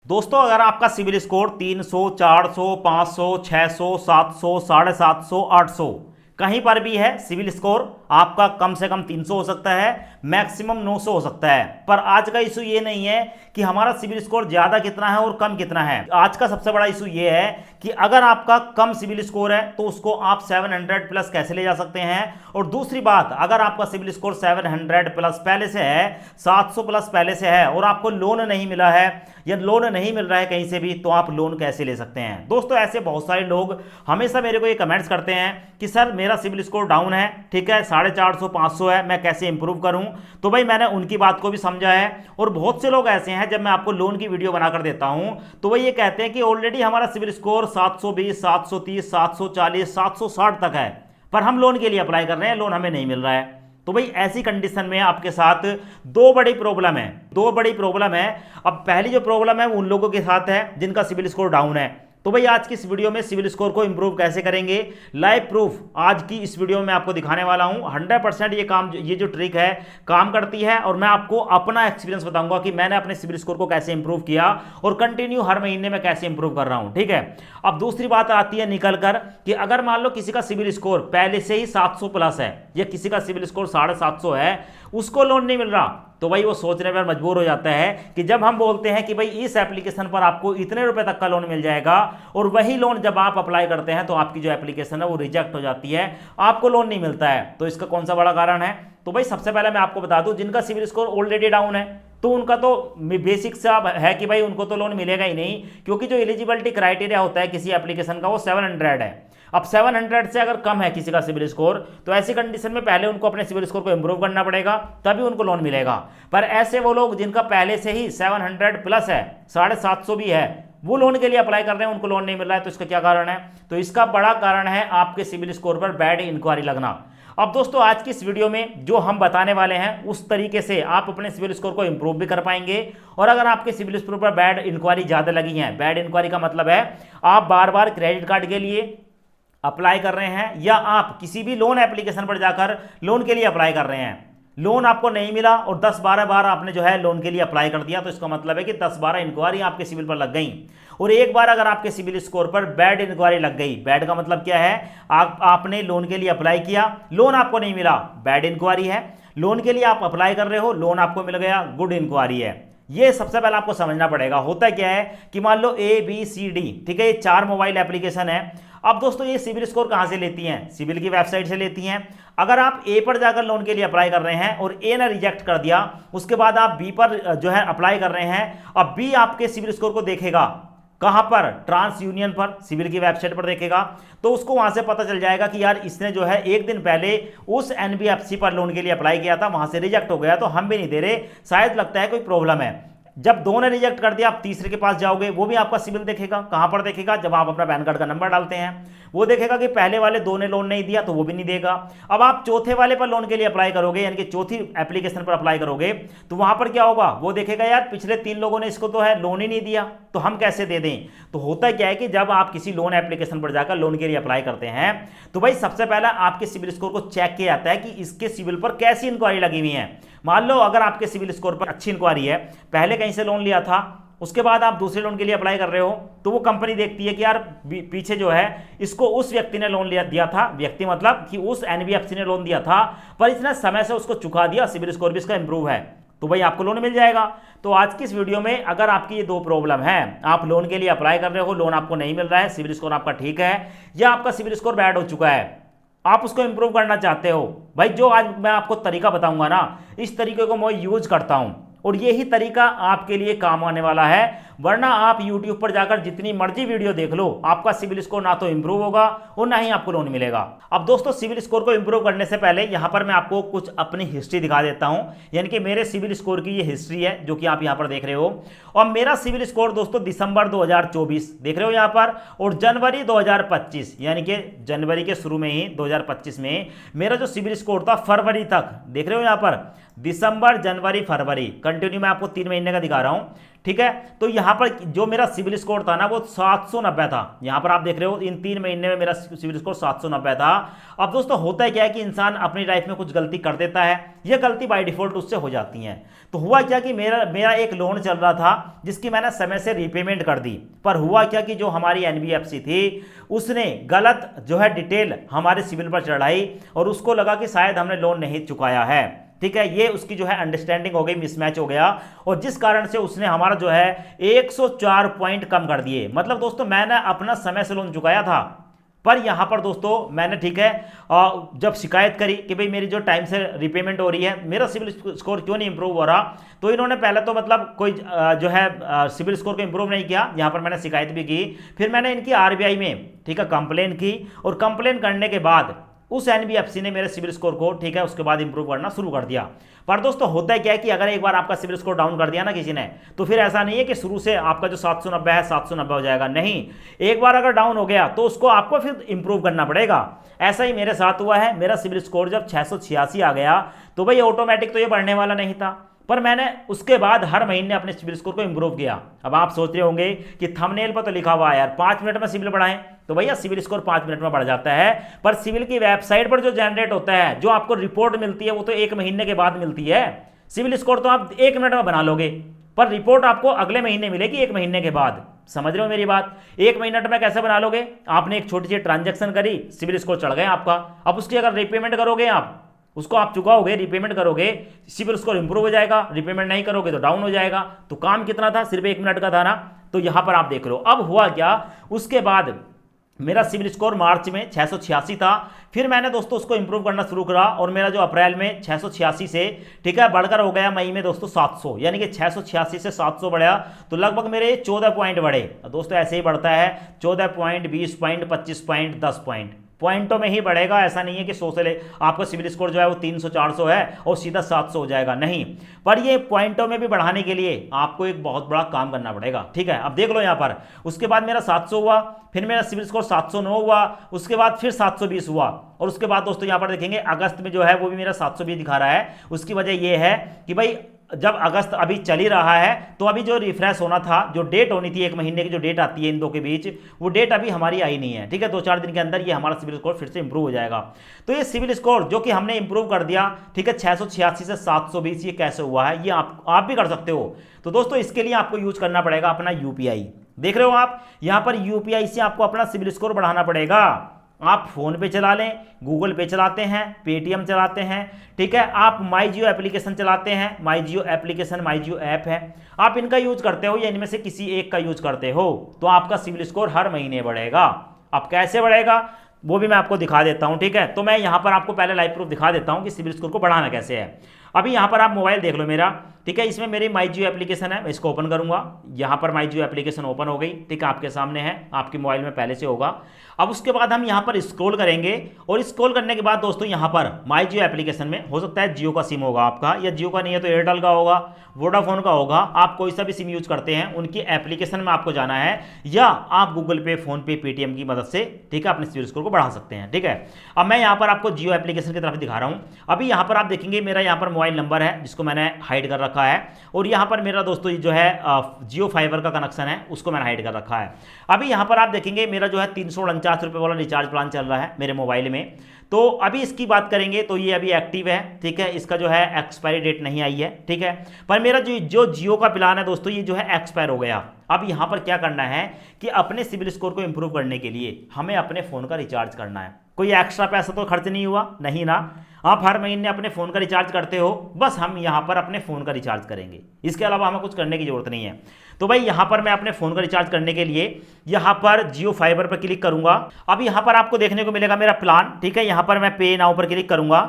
दोस्तों अगर आपका सिविल स्कोर 300, 400, 500, 600, 700, 750, 800 कहीं पर भी है, सिविल स्कोर आपका कम से कम 300 हो सकता है, मैक्सिमम 900 हो सकता है। पर आज का इशू ये नहीं है कि हमारा सिविल स्कोर ज्यादा कितना है और कम कितना है। आज का सबसे बड़ा इशू ये है कि अगर आपका कम सिविल स्कोर है तो उसको आप 700 प्लस कैसे ले जा सकते हैं। और दूसरी बात, अगर आपका सिविल स्कोर 700 प्लस पहले से है, 700 प्लस पहले से है और आपको लोन नहीं मिला है या लोन नहीं मिल रहा है कहीं से भी, तो आप लोन कैसे ले सकते हैं। दोस्तों ऐसे बहुत सारे लोग हमेशा मेरे को ये कमेंट्स करते हैं कि सर मेरा सिविल स्कोर डाउन है, ठीक है, 450 500 है, मैं कैसे इंप्रूव करूं। तो भाई मैंने उनकी बात को भी समझा है। और बहुत से लोग ऐसे हैं, जब मैं आपको लोन की वीडियो बनाकर देता हूं तो वही ये कहते हैं कि ऑलरेडी हमारा सिविल स्कोर 720, 730, 740, 760 तक है, पर हम लोन के लिए अप्लाई कर रहे हैं, लोन हमें नहीं मिल रहा है। तो भाई ऐसी कंडीशन में आपके साथ दो बड़ी प्रॉब्लम है। अब पहली जो प्रॉब्लम है वो उन लोगों के साथ है जिनका सिविल स्कोर डाउन है। तो भाई आज की इस वीडियो में सिविल स्कोर को इंप्रूव कैसे करेंगे, लाइव प्रूफ आज की इस वीडियो में आपको दिखाने वाला हूं। 100% ये जो ट्रिक है काम करती है और मैं आपको अपना एक्सपीरियंस बताऊंगा कि मैंने अपने सिविल स्कोर को कैसे इंप्रूव किया और कंटिन्यू हर महीने में कैसे इंप्रूव कर रहा हूं, ठीक है। अब दूसरी बात आती है निकल कर कि अगर मान लो किसी का सिविल स्कोर पहले से ही 700 प्लस है या किसी का सिविल स्कोर 750 है, उसको लोन नहीं मिल रहा, तो भाई वो सोचने पर मजबूर हो जाता है कि जब हम बोलते हैं कि भाई इस एप्लीकेशन पर आपको इतने रुपए तक का लोन मिल जाएगा और वही लोन जब आप अप्लाई करते हैं तो आपकी जो एप्लीकेशन है वो रिजेक्ट हो जाती है, आपको लोन नहीं मिलता है। तो इसका कौन सा बड़ा कारण है? तो भाई सबसे पहले मैं आपको बता दूं, जिनका सिविल स्कोर ऑलरेडी डाउन है तो उनका तो बेसिक सा है कि भाई उनको तो लोन मिलेगा ही नहीं, क्योंकि जो एलिजिबिलिटी क्राइटेरिया होता है किसी एप्लीकेशन का वो 700 है। अब 700 से अगर कम है किसी का सिविल स्कोर तो ऐसी कंडीशन में पहले उनको अपने सिविल स्कोर को इंप्रूव करना पड़ेगा, तभी उनको लोन मिलेगा। पर ऐसे वो लोग जिनका पहले से ही 700 प्लस है, 750 भी है, वो लोन के लिए अप्लाई कर रहे हैं, उनको लोन नहीं मिल रहा है। तो इसका क्या कारण है? तो इसका बड़ा कारण है आपके सिविल स्कोर पर बैड इंक्वायरी लगना। अब दोस्तों आज की इस वीडियो में जो हम बताने वाले हैं उस तरीके से आप अपने सिविल स्कोर को इंप्रूव भी कर पाएंगे। और अगर आपके सिविल स्कोर पर बैड इंक्वायरी ज़्यादा लगी है, बैड इंक्वायरी का मतलब है आप बार बार क्रेडिट कार्ड के लिए अप्लाई कर रहे हैं या आप किसी भी लोन एप्लीकेशन पर जाकर लोन के लिए अप्लाई कर रहे हैं, लोन आपको नहीं मिला और 10-12 बार आपने जो है लोन के लिए अप्लाई कर दिया, तो इसका मतलब है कि 10-12 इंक्वायरी आपके सिविल पर लग गई। और एक बार अगर आपके सिविल स्कोर पर बैड इंक्वायरी लग गई, बैड का मतलब क्या है, आपने लोन के लिए अप्लाई किया, लोन आपको नहीं मिला, बैड इंक्वायरी है। लोन के लिए आप अप्लाई कर रहे हो, लोन आपको मिल गया, गुड इंक्वायरी है। ये सबसे पहले आपको समझना पड़ेगा। होता क्या है कि मान लो ABCD, ठीक है, ये 4 मोबाइल एप्लीकेशन है। अब दोस्तों ये सिविल स्कोर कहां से लेती हैं? सिविल की वेबसाइट से लेती हैं। अगर आप ए पर जाकर लोन के लिए अप्लाई कर रहे हैं और ए ने रिजेक्ट कर दिया, उसके बाद आप बी पर जो है अप्लाई कर रहे हैं, अब बी आपके सिविल स्कोर को देखेगा कहां पर? ट्रांस यूनियन पर, सिविल की वेबसाइट पर देखेगा। तो उसको वहां से पता चल जाएगा कि यार इसने जो है एक दिन पहले उस NBFC पर लोन के लिए अप्लाई किया था, वहां से रिजेक्ट हो गया, तो हम भी नहीं दे रहे, शायद लगता है कोई प्रॉब्लम है। जब दो ने रिजेक्ट कर दिया, आप तीसरे के पास जाओगे, वो भी आपका सिविल देखेगा। कहां पर देखेगा? जब आप अपना पैन कार्ड का नंबर डालते हैं, वो देखेगा कि पहले वाले 2 ने लोन नहीं दिया, तो वो भी नहीं देगा। अब आप चौथे वाले पर लोन के लिए अप्लाई करोगे, यानी कि चौथी एप्लीकेशन पर अप्लाई करोगे, तो वहां पर क्या होगा? वो देखेगा यार पिछले 3 लोगों ने इसको तो है लोन ही नहीं दिया, तो हम कैसे दे दें। तो होता क्या है कि जब आप किसी लोन एप्लीकेशन पर जाकर लोन के लिए अप्लाई करते हैं तो भाई सबसे पहला आपके सिविल स्कोर को चेक किया जाता है कि इसके सिविल पर कैसी इंक्वायरी लगी हुई है। मान लो अगर आपके सिविल स्कोर पर अच्छी इंक्वायरी है, पहले कहीं से लोन लिया था, उसके बाद आप दूसरे लोन के लिए अप्लाई कर रहे हो, तो वो कंपनी देखती है कि यार पीछे जो है इसको उस व्यक्ति ने लोन दिया था, व्यक्ति मतलब कि उस NBFC ने लोन दिया था, पर इसने समय से उसको चुका दिया, सिविल स्कोर भी इसका इंप्रूव है, तो भाई आपको लोन मिल जाएगा। तो आज की इस वीडियो में अगर आपकी ये 2 प्रॉब्लम है, आप लोन के लिए अप्लाई कर रहे हो, लोन आपको नहीं मिल रहा है, सिविल स्कोर आपका ठीक है, या आपका सिविल स्कोर बैड हो चुका है, आप उसको इंप्रूव करना चाहते हो, भाई जो आज मैं आपको तरीका बताऊंगा ना, इस तरीके को मैं यूज करता हूं और यही तरीका आपके लिए काम आने वाला है। वरना आप YouTube पर जाकर जितनी मर्जी वीडियो देख लो, आपका सिविल स्कोर ना तो इंप्रूव होगा और ना ही आपको लोन मिलेगा। अब दोस्तों सिविल स्कोर को इंप्रूव करने से पहले यहां पर मैं आपको कुछ अपनी हिस्ट्री दिखा देता हूं, यानी कि मेरे सिविल स्कोर की ये हिस्ट्री है जो कि आप यहां पर देख रहे हो। और मेरा सिविल स्कोर दोस्तों दिसंबर 2024 देख रहे हो यहां पर, और जनवरी 2025 यानी कि जनवरी के शुरू में ही 2025 में मेरा जो सिविल स्कोर था फरवरी तक, देख रहे हो यहां पर, दिसंबर, जनवरी, फरवरी, कंटिन्यू मैं आपको 3 महीने का दिखा रहा हूं, ठीक है। तो यहां पर जो मेरा सिविल स्कोर था ना वो 790 था। यहां पर आप देख रहे हो इन 3 महीने में मेरा सिविल स्कोर 790 था। अब दोस्तों होता है क्या है कि इंसान अपनी लाइफ में कुछ गलती कर देता है, ये गलती बाय डिफॉल्ट उससे हो जाती है। तो हुआ क्या कि मेरा एक लोन चल रहा था जिसकी मैंने समय से रीपेमेंट कर दी, पर हुआ क्या कि जो हमारी एनबीएफसी थी उसने गलत जो है डिटेल हमारे सिविल पर चढ़ाई और उसको लगा कि शायद हमने लोन नहीं चुकाया है, ठीक है। ये उसकी जो है अंडरस्टैंडिंग हो गई, मिसमैच हो गया, और जिस कारण से उसने हमारा जो है 104 पॉइंट कम कर दिए। मतलब दोस्तों मैंने अपना समय से लोन चुकाया था, पर यहां पर दोस्तों मैंने, ठीक है, जब शिकायत करी कि भाई मेरी जो टाइम से रिपेमेंट हो रही है, मेरा सिविल स्कोर क्यों नहीं इंप्रूव हो रहा, तो इन्होंने पहले तो मतलब कोई जो है सिविल स्कोर को इंप्रूव नहीं किया। यहां पर मैंने शिकायत भी की, फिर मैंने इनकी आरबीआई में, ठीक है, कंप्लेन की, और कंप्लेन करने के बाद उस एनबीएफसी ने मेरे सिविल स्कोर को, ठीक है, उसके बाद इंप्रूव करना शुरू कर दिया। पर दोस्तों होता है क्या है कि अगर एक बार आपका सिविल स्कोर डाउन कर दिया ना किसी ने, तो फिर ऐसा नहीं है कि शुरू से आपका जो 790 है 790 हो जाएगा, नहीं। एक बार अगर डाउन हो गया तो उसको आपको फिर इंप्रूव करना पड़ेगा। ऐसा ही मेरे साथ हुआ है। मेरा सिविल स्कोर जब 686 आ गया तो भाई ऑटोमेटिक तो ये बढ़ने वाला नहीं था, पर मैंने उसके बाद हर महीने अपने सिविल स्कोर को इंप्रूव किया। अब आप सोच रहे होंगे कि थंबनेल पर तो लिखा हुआ है यार 5 मिनट में सिविल बढ़ाएं, तो भैया सिविल स्कोर 5 मिनट में बढ़ जाता है, पर सिविल की वेबसाइट पर जो जनरेट होता है, जो आपको रिपोर्ट मिलती है, वो तो 1 महीने के बाद मिलती है। सिविल स्कोर तो आप 1 मिनट में बना लोगे, पर रिपोर्ट आपको अगले महीने मिलेगी 1 महीने के बाद। समझ रहे हो मेरी बात? 1 मिनट में कैसे बना लोगे? आपने एक छोटी सी ट्रांजैक्शन करी, सिविल स्कोर चढ़ गए आपका। अब उसकी अगर रिपेमेंट करोगे, आप उसको आप चुकाओगे, रिपेमेंट करोगे, सिविल स्कोर इंप्रूव हो जाएगा। रिपेमेंट नहीं करोगे तो डाउन हो जाएगा। तो काम कितना था? सिर्फ 1 मिनट का था ना। तो यहां पर आप देख लो अब हुआ क्या। उसके बाद मेरा सिविल स्कोर मार्च में 686 था, फिर मैंने दोस्तों उसको इंप्रूव करना शुरू करा, और मेरा जो अप्रैल में 686 से, ठीक है, बढ़कर हो गया मई में दोस्तों 700, यानी कि 686 से 700 बढ़ा, तो लगभग मेरे 14 पॉइंट बढ़े। दोस्तों ऐसे ही बढ़ता है, 14 पॉइंट, 20 पॉइंट, 25 पॉइंट, 10 पॉइंटों में ही बढ़ेगा। ऐसा नहीं है कि 100 से ले आपका सिविल स्कोर जो है वो 300-400 है और सीधा 700 हो जाएगा, नहीं। पर ये पॉइंटों में भी बढ़ाने के लिए आपको एक बहुत बड़ा काम करना पड़ेगा, ठीक है। अब देख लो यहाँ पर, उसके बाद मेरा 700 हुआ, फिर मेरा सिविल स्कोर 709 हुआ, उसके बाद फिर 720 हुआ, और उसके बाद दोस्तों यहाँ पर देखेंगे अगस्त में जो है वो भी मेरा 720 दिखा रहा है। उसकी वजह ये है कि भाई जब अगस्त अभी चल ही रहा है, तो अभी जो रिफ्रेश होना था, जो डेट होनी थी 1 महीने की जो डेट आती है इन दो के बीच, वो डेट अभी हमारी आई नहीं है, ठीक है। 2-4 दिन के अंदर ये हमारा सिविल स्कोर फिर से इंप्रूव हो जाएगा। तो ये सिविल स्कोर जो कि हमने इंप्रूव कर दिया, ठीक है, 686 से 720, ये कैसे हुआ है, ये आप भी कर सकते हो। तो दोस्तों इसके लिए आपको यूज करना पड़ेगा अपना यूपीआई। देख रहे हो आप यहां पर, यूपीआई से आपको अपना सिविल स्कोर बढ़ाना पड़ेगा। आप फोन पे चला लें, गूगल पे चलाते हैं, पेटीएम चलाते हैं, ठीक है, आप माई जियो एप्लीकेशन चलाते हैं, माई जियो एप्लीकेशन, माई जियो ऐप है, आप इनका यूज करते हो या इनमें से किसी एक का यूज करते हो, तो आपका सिविल स्कोर हर महीने बढ़ेगा। अब कैसे बढ़ेगा वो भी मैं आपको दिखा देता हूं, ठीक है। तो मैं यहां पर आपको पहले लाइव प्रूफ दिखा देता हूं कि सिविल स्कोर को बढ़ाना कैसे है। अभी यहां पर आप मोबाइल देख लो मेरा, ठीक है, इसमें मेरी माई जियो एप्लीकेशन है, मैं इसको ओपन करूंगा। यहां पर माई जियो एप्लीकेशन ओपन हो गई, ठीक है, आपके सामने है, आपके मोबाइल में पहले से होगा। अब उसके बाद हम यहां पर स्क्रॉल करेंगे, और स्क्रॉल करने के बाद दोस्तों यहां पर माई जियो एप्लीकेशन में, हो सकता है जियो का सिम होगा आपका, या जियो का नहीं है तो एयरटेल का होगा, वोडाफोन का होगा, आप कोई सा भी सिम यूज करते हैं उनकी एप्लीकेशन में आपको जाना है, या आप गूगल पे, फोन पे, पेटीएम की मदद से, ठीक है, अपने सिविल स्कोर को बढ़ा सकते हैं, ठीक है। अब मैं यहां पर आपको जियो एप्लीकेशन की तरफ दिखा रहा हूं। अभी यहां पर आप देखेंगे मेरा यहां पर मोबाइल नंबर है जिसको मैंने हाइड कर रखा है, और यहां पर मेरा दोस्तों जो है जियो फाइबर का कनेक्शन है, उसको मैंने हाइड कर रखा है। अभी यहां पर आप देखेंगे मेरा जो है 349 रुपये वाला रिचार्ज प्लान चल रहा है मेरे मोबाइल में। तो अभी इसकी बात करेंगे तो ये अभी एक्टिव है, ठीक है, इसका जो है एक्सपायरी डेट नहीं आई है, ठीक है। पर मेरा जो जियो का प्लान है दोस्तों, ये जो है एक्सपायर हो गया। अब यहां पर क्या करना है कि अपने सिविल स्कोर को इंप्रूव करने के लिए हमें अपने फोन का रिचार्ज करना है। कोई एक्स्ट्रा पैसा तो खर्च नहीं हुआ, नहीं ना, आप हर महीने अपने फ़ोन का रिचार्ज करते हो, बस हम यहाँ पर अपने फ़ोन का रिचार्ज करेंगे, इसके अलावा हमें कुछ करने की ज़रूरत नहीं है। तो भाई यहाँ पर मैं अपने फ़ोन का रिचार्ज करने के लिए यहाँ पर जियो फाइबर पर क्लिक करूँगा। अब यहाँ पर आपको देखने को मिलेगा मेरा प्लान, ठीक है। यहाँ पर मैं पे नाउ पर क्लिक करूँगा।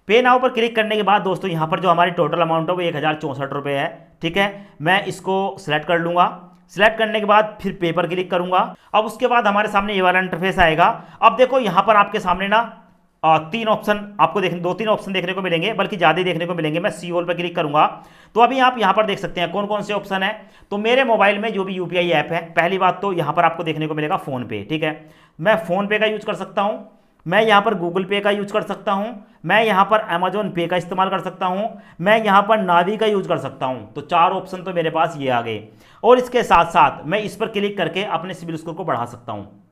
पे नाउ पर क्लिक करने के बाद दोस्तों यहाँ पर जो हमारी टोटल अमाउंट है वो 1064 रुपये है, ठीक है। मैं इसको सिलेक्ट कर लूँगा। सिलेक्ट करने के बाद फिर पे पर क्लिक करूँगा। अब उसके बाद हमारे सामने ये वाला इंटरफेस आएगा। अब देखो यहाँ पर आपके सामने ना 3 ऑप्शन आपको देखने 2-3 ऑप्शन देखने को मिलेंगे, बल्कि ज़्यादा ही देखने को मिलेंगे। मैं सी ऑल पर क्लिक करूंगा तो अभी आप यहाँ पर देख सकते हैं कौन कौन से ऑप्शन है। तो मेरे मोबाइल में जो भी यूपीआई ऐप है, पहली बात तो यहाँ पर आपको देखने को मिलेगा फ़ोन पे, ठीक है। मैं फ़ोन पे का यूज़ कर सकता हूँ, मैं यहाँ पर गूगल पे का यूज कर सकता हूँ, मैं यहाँ पर अमेजोन पे का इस्तेमाल कर सकता हूँ, मैं यहाँ पर नावी का यूज कर सकता हूँ। तो 4 ऑप्शन तो मेरे पास ये आ गए, और इसके साथ साथ मैं इस पर क्लिक करके अपने सिबिल स्कोर को बढ़ा सकता हूँ।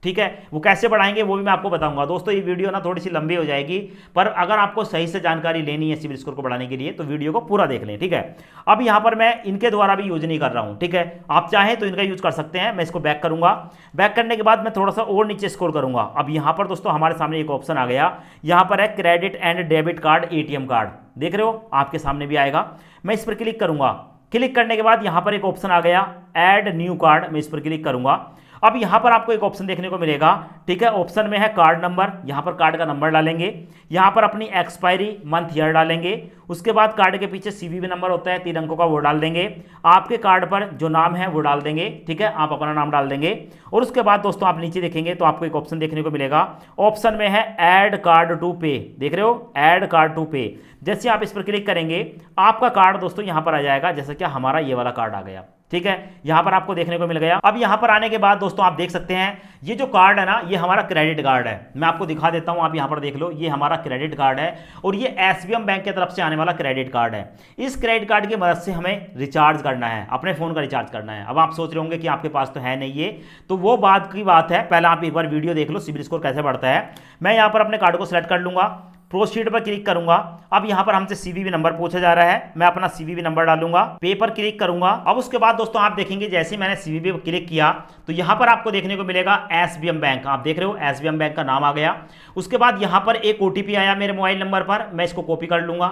ठीक है, वो कैसे बढ़ाएंगे वो भी मैं आपको बताऊंगा। दोस्तों ये वीडियो ना थोड़ी सी लंबी हो जाएगी, पर अगर आपको सही से जानकारी लेनी है सिबिल स्कोर को बढ़ाने के लिए तो वीडियो को पूरा देख लें। ठीक है, अब यहाँ पर मैं इनके द्वारा भी यूज नहीं कर रहा हूँ। ठीक है, आप चाहें तो इनका यूज कर सकते हैं। मैं इसको बैक करूंगा, बैक करने के बाद मैं थोड़ा सा और नीचे स्क्रॉल करूंगा। अब यहाँ पर दोस्तों हमारे सामने एक ऑप्शन आ गया, यहाँ पर है credit and debit card ATM card, देख रहे हो आपके सामने भी आएगा। मैं इस पर क्लिक करूंगा, क्लिक करने के बाद यहाँ पर एक ऑप्शन आ गया ऐड न्यू कार्ड, मैं इस पर क्लिक करूंगा। अब यहां पर आपको एक ऑप्शन देखने को मिलेगा। ठीक है, ऑप्शन में है कार्ड नंबर, यहां पर कार्ड का नंबर डालेंगे, यहां पर अपनी एक्सपायरी मंथ ईयर डालेंगे, उसके बाद कार्ड के पीछे CVV नंबर होता है 3 अंकों का, वो डाल देंगे। आपके कार्ड पर जो नाम है वो डाल देंगे। ठीक है, आप अपना नाम डाल देंगे, और उसके बाद दोस्तों आप नीचे देखेंगे तो आपको एक ऑप्शन देखने को मिलेगा। ऑप्शन में है ऐड कार्ड टू पे, देख रहे हो ऐड कार्ड टू पे। जैसे आप इस पर क्लिक करेंगे आपका कार्ड दोस्तों यहां पर आ जाएगा, जैसे कि हमारा ये वाला कार्ड आ गया। ठीक है, यहां पर आपको देखने को मिल गया। अब यहां पर आने के बाद दोस्तों आप देख सकते हैं ये जो कार्ड है ना, ये हमारा क्रेडिट कार्ड है। मैं आपको दिखा देता हूं, आप यहां पर देख लो, ये हमारा क्रेडिट कार्ड है, और ये SBM बैंक की तरफ से आने वाला क्रेडिट कार्ड है। इस क्रेडिट कार्ड की मदद से हमें रिचार्ज करना है, अपने फोन का रिचार्ज करना है। अब आप सोच रहे होंगे कि आपके पास तो है नहीं ये, तो वो बात की बात है, पहले आप एक बार वीडियो देख लो सिबिल स्कोर कैसे बढ़ता है। मैं यहां पर अपने कार्ड को सिलेक्ट कर लूंगा, प्रोसीड पर क्लिक करूंगा। अब यहां पर हमसे CVV नंबर पूछा जा रहा है, मैं अपना CVV नंबर डालूंगा, पे पर क्लिक करूंगा। अब उसके बाद दोस्तों आप देखेंगे जैसे ही मैंने CVV पर क्लिक किया तो यहां पर आपको देखने को मिलेगा SBM बैंक, आप देख रहे हो SBM बैंक का नाम आ गया। उसके बाद यहां पर एक OTP आया मेरे मोबाइल नंबर पर, मैं इसको कॉपी कर लूंगा,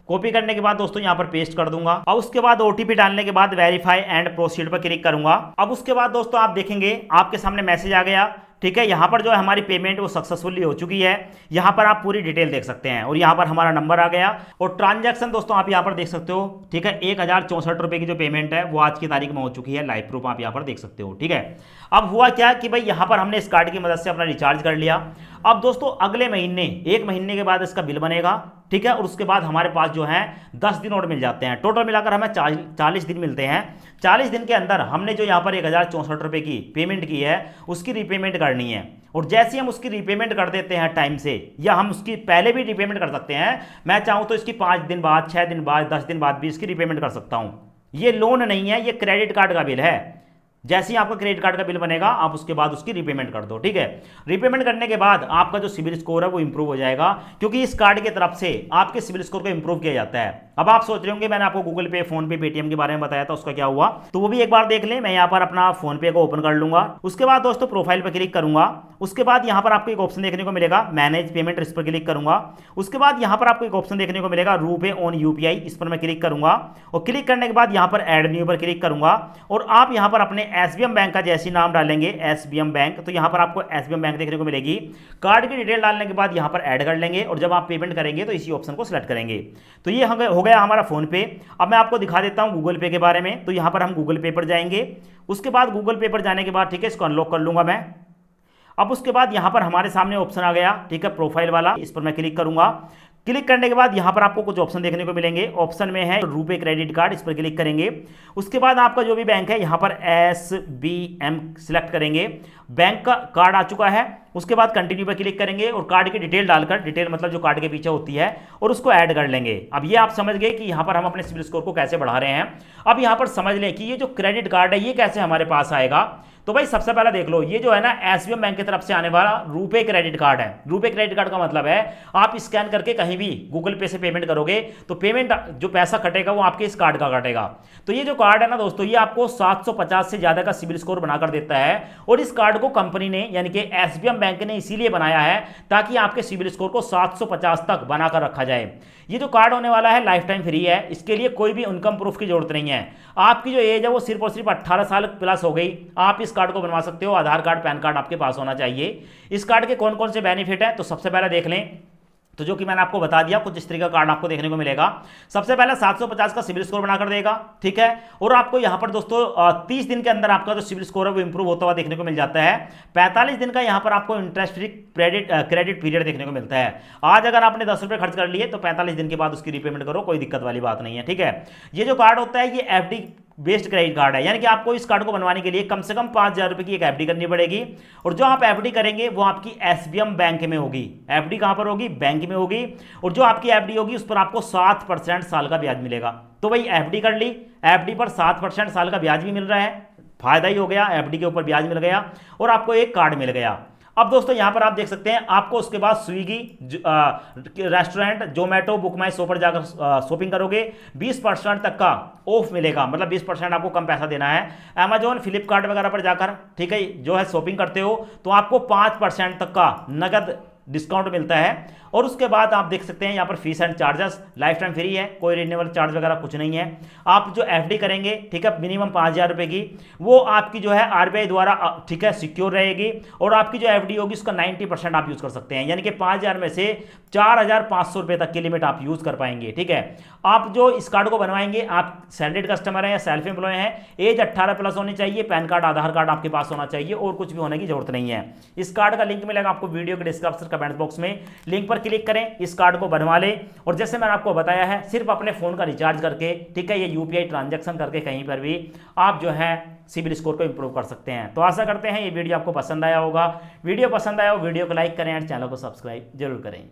कॉपी करने के बाद दोस्तों यहां पर पेस्ट कर दूंगा। अब उसके बाद OTP डालने के बाद वेरीफाई एंड प्रोसीड पर क्लिक करूंगा। अब उसके बाद दोस्तों आप देखेंगे आपके सामने मैसेज आ गया। ठीक है, यहाँ पर जो है हमारी पेमेंट वो सक्सेसफुली हो चुकी है। यहाँ पर आप पूरी डिटेल देख सकते हैं, और यहाँ पर हमारा नंबर आ गया, और ट्रांजैक्शन दोस्तों आप यहाँ पर देख सकते हो। ठीक है, 1064 रुपये की जो पेमेंट है वो आज की तारीख में हो चुकी है, लाइव प्रूफ आप यहाँ पर देख सकते हो। ठीक है, अब हुआ क्या कि भाई यहाँ पर हमने इस कार्ड की मदद से अपना रिचार्ज कर लिया। अब दोस्तों अगले महीने 1 महीने के बाद इसका बिल बनेगा। ठीक है, और उसके बाद हमारे पास जो है 10 दिन और मिल जाते हैं, टोटल मिलाकर हमें 40 दिन मिलते हैं। 40 दिन के अंदर हमने जो यहाँ पर 1064 रुपये की पेमेंट की है उसकी रीपेमेंट करनी है, और जैसे हम उसकी रीपेमेंट कर देते हैं टाइम से, या हम उसकी पहले भी रीपेमेंट कर सकते हैं, मैं चाहूँ तो इसकी 5 दिन बाद, 6 दिन बाद, 10 दिन बाद भी इसकी रीपेमेंट कर सकता हूँ। ये लोन नहीं है, ये क्रेडिट कार्ड का बिल है। जैसे ही आपका क्रेडिट कार्ड का बिल बनेगा आप उसके बाद उसकी रीपेमेंट कर दो। ठीक है, रीपेमेंट करने के बाद आपका जो सिबिल स्कोर है वो इंप्रूव हो जाएगा, क्योंकि इस कार्ड की तरफ से आपके सिबिल स्कोर को इंप्रूव किया जाता है। अब आप सोच रहे होंगे मैंने आपको गूगल पे, फोन पे, पेटीएम के बारे में बताया था, उसका क्या हुआ, तो वो भी एक बार देख लें। मैं यहाँ पर अपना फोन पे को ओपन कर लूंगा, उसके बाद दोस्तों प्रोफाइल पर क्लिक करूंगा। उसके बाद यहाँ पर आपको एक ऑप्शन देखने को मिलेगा मैनेज पेमेंट, इस पर क्लिक करूंगा। उसके बाद यहाँ पर आपको एक ऑप्शन देखने को मिलेगा रूपे ऑन UPI, इस पर मैं क्लिक करूंगा, और क्लिक करने के बाद यहाँ पर ऐड न्यू पर क्लिक करूंगा, और आप यहाँ पर अपने SBM बैंक का जैसी नाम डालेंगे SBM बैंक, तो यहाँ पर आपको SBM बैंक देखने को मिलेगी। कार्ड की डिटेल डालने के बाद यहाँ पर ऐड कर लेंगे, और जब आप पेमेंट करेंगे तो इसी ऑप्शन को सिलेक्ट करेंगे। तो ये हो गया हमारा फोन पे। अब मैं आपको दिखा देता हूँ गूगल पे के बारे में। तो यहाँ पर हम गूगल पे पर जाएंगे, उसके बाद गूगल पे पर जाने के बाद ठीक है इसको अनलॉक कर लूंगा मैं। अब उसके बाद यहाँ पर हमारे सामने ऑप्शन आ गया, ठीक है, प्रोफाइल वाला, इस पर मैं क्लिक करूंगा। क्लिक करने के बाद यहाँ पर आपको कुछ ऑप्शन देखने को मिलेंगे। ऑप्शन में है रुपे क्रेडिट कार्ड, इस पर क्लिक करेंगे। उसके बाद आपका जो भी बैंक है यहाँ पर SBM सिलेक्ट करेंगे, बैंक का कार्ड आ चुका है। उसके बाद कंटिन्यू पर क्लिक करेंगे और कार्ड की डिटेल डालकर, डिटेल मतलब जो कार्ड के पीछे होती है, और उसको ऐड कर लेंगे। अब ये आप समझ गए कि यहाँ पर हम अपने सिबिल स्कोर को कैसे बढ़ा रहे हैं। अब यहाँ पर समझ लें कि ये जो क्रेडिट कार्ड है ये कैसे हमारे पास आएगा। तो भाई सबसे पहले देख लो, ये जो है ना SBM बैंक की तरफ से आने वाला रुपे क्रेडिट कार्ड है। रुपे क्रेडिट कार्ड का मतलब है आप स्कैन करके कहीं भी गूगल पे से पेमेंट करोगे तो पेमेंट जो पैसा कटेगा वो आपके इस कार्ड का कटेगा। तो ये जो कार्ड है ना दोस्तों, ये आपको 750 से ज्यादा का सिबिल स्कोर बनाकर देता है, और इस कार्ड को कंपनी ने यानी कि SBM बैंक ने इसीलिए बनाया है ताकि आपके सिबिल स्कोर को 750 तक बनाकर रखा जाए। ये जो कार्ड होने वाला है लाइफ टाइम फ्री है, इसके लिए कोई भी इनकम प्रूफ की जरूरत नहीं है। आपकी जो एज है वो सिर्फ और सिर्फ 18 साल प्लस हो गई, आप इस कार्ड को बनवा सकते हो। आधार कार्ड, पैन कार्ड आपके पास होना चाहिए। इस कार्ड के कौन कौन से बेनिफिट है तो सबसे पहले देख लें, तो जो कि मैंने आपको बता दिया, कुछ इस तरीके का कार्ड आपको देखने को मिलेगा। सबसे पहले 750 का सिबिल स्कोर बनाकर देगा, ठीक है, और आपको यहां पर दोस्तों 30 दिन के अंदर आपका जो सिबिल स्कोर है वो इंप्रूव होता हुआ देखने को मिल जाता है। 45 दिन का यहां पर आपको इंटरेस्ट फ्री क्रेडिट पीरियड देखने को मिलता है। आज अगर आपने 10 रुपये खर्च कर लिए तो 45 दिन के बाद उसकी रीपेमेंट करो, कोई दिक्कत वाली बात नहीं है, ठीक है। ये जो कार्ड होता है ये FD बेस्ड क्रेडिट कार्ड है, यानी कि आपको इस कार्ड को बनवाने के लिए कम से कम 5,000 रुपए की एक एफडी करनी पड़ेगी। और जो आप एफडी करेंगे वो आपकी एसबीएम बैंक में होगी। एफडी कहां पर होगी? बैंक में होगी। और जो आपकी एफडी होगी उस पर आपको 7% साल का ब्याज मिलेगा। तो भाई एफडी कर ली, एफडी पर 7% साल का ब्याज भी मिल रहा है, फायदा ही हो गया, एफडी के ऊपर ब्याज मिल गया और आपको एक कार्ड मिल गया। अब दोस्तों यहां पर आप देख सकते हैं, आपको उसके बाद स्विगी, रेस्टोरेंट, जोमेटो, बुक माई शो पर जाकर शॉपिंग करोगे 20% तक का ऑफ मिलेगा, मतलब 20% आपको कम पैसा देना है। अमेजोन, फ्लिपकार्ट वगैरह पर जाकर, ठीक है, जो है शॉपिंग करते हो तो आपको 5% तक का नगद डिस्काउंट मिलता है। और उसके बाद आप देख सकते हैं यहाँ पर fees and charges life time free है, कोई रिन्यूअल चार्ज वगैरह कुछ नहीं है। आप जो एफडी करेंगे, ठीक है, मिनिमम 5,000 रुपए की, वो आपकी जो है आरबीआई द्वारा, ठीक है, सिक्योर रहेगी। और आपकी जो एफडी होगी उसका 90% आप यूज कर सकते हैं, यानी कि 5,000 में से 4,500 रुपए तक की लिमिट आप यूज कर पाएंगे। ठीक है, आप जो इस कार्ड को बनवाएंगे, आप सैलरीड कस्टमर हैं या सेल्फ एम्प्लॉय हैं, एज 18+ होनी चाहिए, पैन कार्ड, आधार कार्ड आपके पास होना चाहिए और कुछ भी होने की जरूरत नहीं है। इस कार्ड का लिंक मिलेगा आपको वीडियो के डिस्क्रिप्शन कमेंट बॉक्स में, लिंक पर क्लिक करें, इस कार्ड को बनवा लें। और जैसे मैंने आपको बताया है, सिर्फ अपने फोन का रिचार्ज करके, ठीक है, ये यूपीआई ट्रांजैक्शन करके कहीं पर भी आप जो है सिबिल स्कोर को इंप्रूव कर सकते हैं। तो आशा करते हैं ये वीडियो आपको पसंद आया होगा। वीडियो पसंद आया हो वीडियो को लाइक करें और चैनल को सब्सक्राइब जरूर करें।